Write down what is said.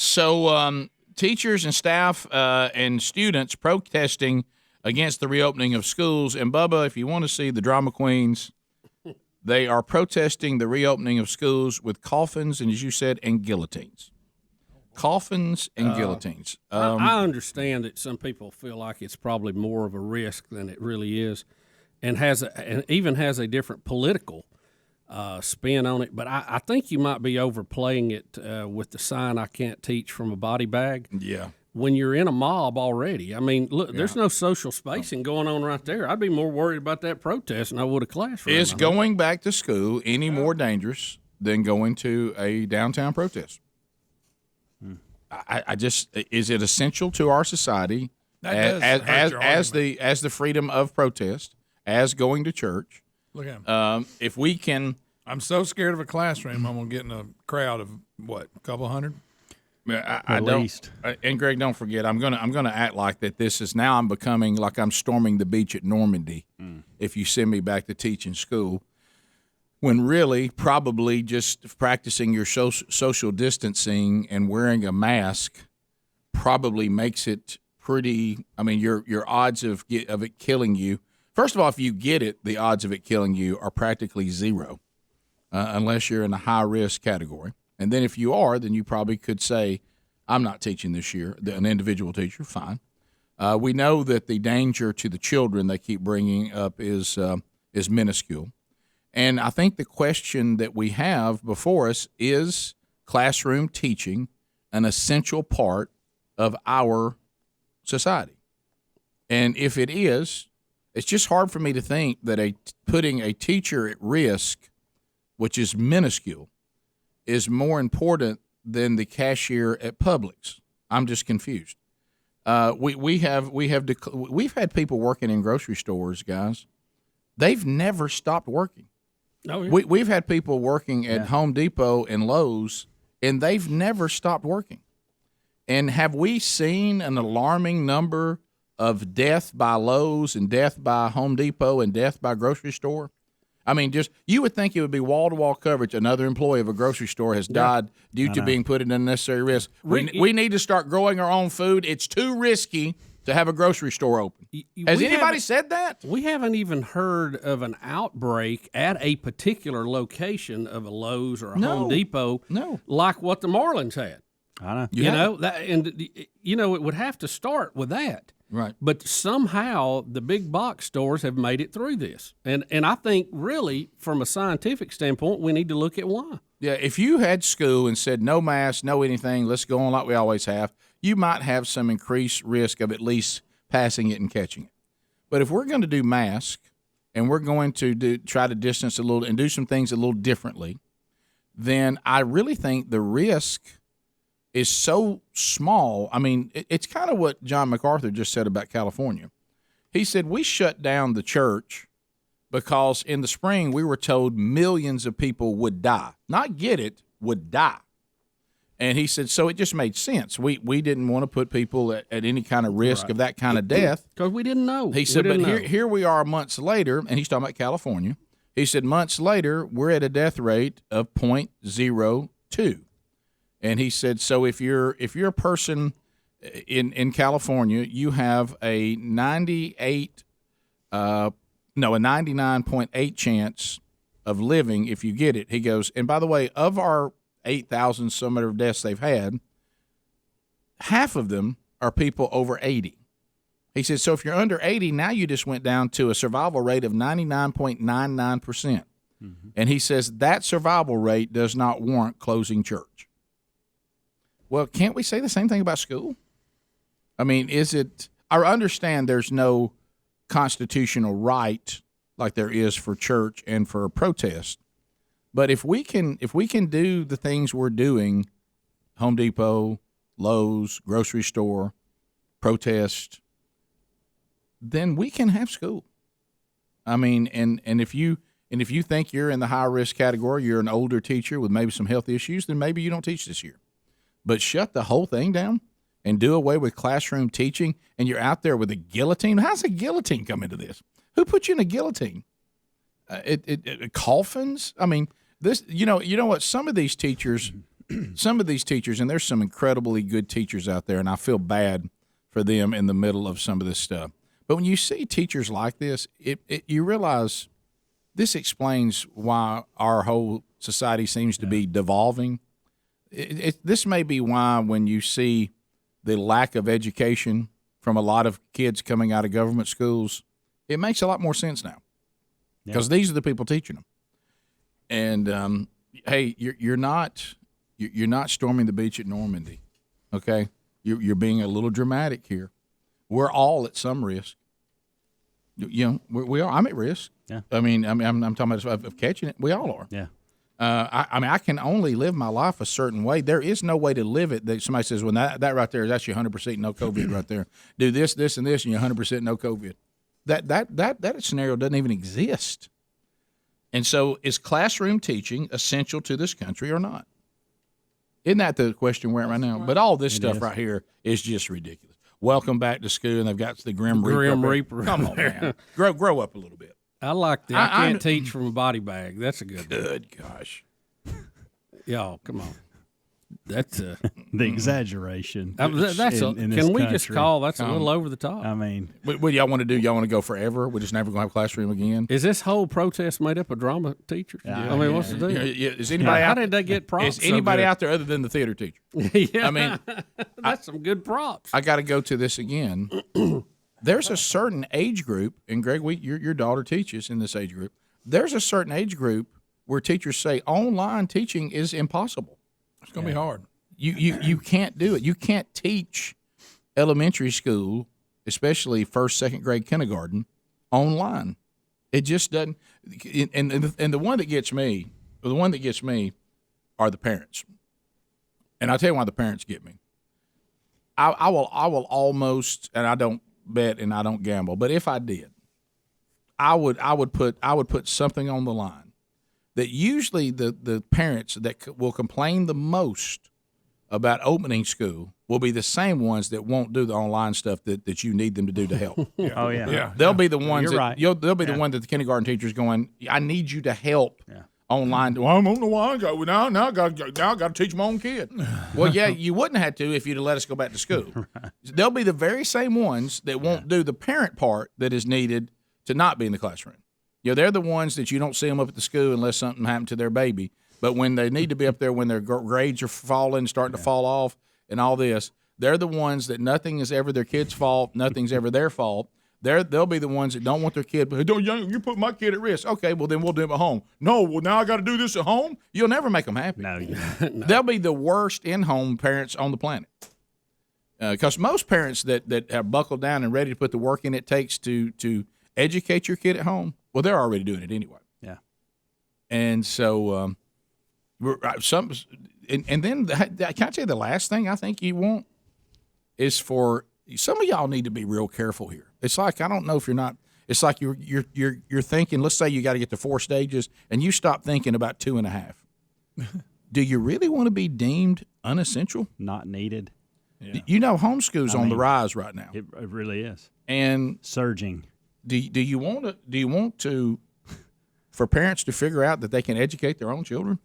So teachers and staff and students protesting against the reopening of schools. And, Bubba, if you want to see the drama queens, they are protesting the reopening of schools with coffins and, as you said, and guillotines. Coffins and guillotines. I understand that some people feel like it's probably more of a risk than it really is, and even has a different political spin on it. But I think you might be overplaying it with the sign "I can't teach from a body bag." Yeah. When you're in a mob already, I mean, look, there's no social spacing going on right there. I'd be more worried about that protest than I would a classroom. Is going back to school any more dangerous than going to a downtown protest? I just, is it essential to our society as the freedom of protest, as going to church? Look at him. If we can, I'm so scared of a classroom. I'm gonna get in a crowd of what, a couple hundred? I don't. And Greg, don't forget, I'm gonna act like that. This is now. I'm becoming like I'm storming the beach at Normandy. If you send me back to teaching school, when really probably just practicing your social distancing and wearing a mask probably makes it pretty. I mean, your odds of it killing you. First of all, if you get it, the odds of it killing you are practically zero, unless you're in a high risk category. And then if you are, then you probably could say, I'm not teaching this year, an individual teacher, fine. We know that the danger to the children they keep bringing up is minuscule. And I think the question that we have before us is classroom teaching an essential part of our society? And if it is, it's just hard for me to think that putting a teacher at risk, which is minuscule, is more important than the cashier at Publix. I'm just confused. We've had people working in grocery stores, guys. They've never stopped working. Oh, yeah. We've had people working at Home Depot and Lowe's, and they've never stopped working. And have we seen an alarming number of death by Lowe's and death by Home Depot and death by grocery store? I mean, just you would think it would be wall-to-wall coverage. Another employee of a grocery store has died due to being put at unnecessary risk. We need to start growing our own food. It's too risky to have a grocery store open. Has anybody said that? We haven't even heard of an outbreak at a particular location of a Lowe's or a Home Depot like what the Marlins had. I know. It would have to start with that. Right. But somehow the big box stores have made it through this. And I think really from a scientific standpoint, we need to look at why. Yeah, if you had school and said no mask, no anything, let's go on like we always have, you might have some increased risk of at least passing it and catching it. But if we're going to do mask and we're going to try to distance a little and do some things a little differently, then I really think the risk is so small. I mean, it's kind of what John MacArthur just said about California. He said, we shut down the church because in the spring we were told millions of people would die. Not get it, would die. And he said, so it just made sense. We didn't want to put people at any kind of risk of that kind of death. Because we didn't know. He said, but here we are months later, and he's talking about California. He said, months later, we're at a death rate of 0.02. And he said, so if you're a person in California, you have a 99.8 chance of living if you get it. He goes, and by the way, of our 8,000 some of deaths they've had, half of them are people over 80. He said, so if you're under 80, now you just went down to a survival rate of 99.99%. And he says that survival rate does not warrant closing church. Well, can't we say the same thing about school? I mean, I understand there's no constitutional right like there is for church and for a protest. But if we can do the things we're doing, Home Depot, Lowe's, grocery store, protest, then we can have school. I mean, and if you think you're in the high risk category, you're an older teacher with maybe some health issues, then maybe you don't teach this year. But shut the whole thing down and do away with classroom teaching, and you're out there with a guillotine. How's a guillotine come into this? Who put you in a guillotine? Coffins? I mean, this. You know what? Some of these teachers some of these teachers, and there's some incredibly good teachers out there, and I feel bad for them in the middle of some of this stuff. But when you see teachers like this, you realize this explains why our whole society seems to be devolving. This may be why when you see the lack of education from a lot of kids coming out of government schools, it makes a lot more sense now because these are the people teaching them. And hey, you're not storming the beach at Normandy, okay? You're being a little dramatic here. We're all at some risk. We are. I'm at risk. Yeah. I mean, I'm talking about of catching it. We all are. Yeah. I can only live my life a certain way. There is no way to live it that somebody says, well, that right there is actually 100% no COVID right there. Do this, this, and this, and you're 100% no COVID. That scenario doesn't even exist. And so is classroom teaching essential to this country or not? Isn't that the question we're at right now? But all this stuff right here is just ridiculous. Welcome back to school, and they've got the Grim Reaper. Come on, man. Grow up a little bit. I like that. I can't teach from a body bag. That's a good one. Good gosh. Y'all, come on. That's the exaggeration. Can we just call that's a little over the top? I mean, what do y'all want to do? Y'all want to go forever? We're just never going to have a classroom again? Is this whole protest made up of drama teachers? I mean, what's the deal? Is anybody how did they get props? Is anybody out there other than the theater teacher? Yeah, I mean, that's some good props. I got to go to this again. There's a certain age group, and Greg, your daughter teaches in this age group. There's a certain age group where teachers say online teaching is impossible. It's going to be hard. You can't do it. You can't teach elementary school, especially first, second grade, kindergarten, online. It just doesn't. And the one that gets me, are the parents. And I'll tell you why the parents get me. I will almost, and I don't bet and I don't gamble, but if I did, I would put something on the line that usually the parents that will complain the most about opening school will be the same ones that won't do the online stuff that you need them to do to help. Oh yeah. They'll be the ones. You're right. They'll be the one that the kindergarten teacher's going, I need you to help online. Well, I don't know why I got now I got to teach my own kid. Well, yeah, you wouldn't have to if you'd have let us go back to school. Right. They'll be the very same ones that won't do the parent part that is needed to not be in the classroom. They're the ones that you don't see them up at the school unless something happened to their baby. But when they need to be up there, when their grades are falling, starting to fall off, and all this, they're the ones that nothing is ever their kid's fault, nothing's ever their fault. They'll be the ones that don't want their kid. Don't you put my kid at risk? Okay, well then we'll do it at home. No, well now I got to do this at home. You'll never make them happy. No. They'll be the worst in-home parents on the planet. Because most parents that have buckled down and ready to put the work in it takes to educate your kid at home, well, they're already doing it anyway. Yeah. And so and then can I tell you the last thing I think you want is for some of y'all need to be real careful here. It's like I don't know if you're not. It's like you're thinking. Let's say you got to get to 4 stages, and you stop thinking about 2.5. Do you really want to be deemed unessential? Not needed. Yeah. Homeschool's on the rise right now. It really is. And surging. Do you want to for parents to figure out that they can educate their own children?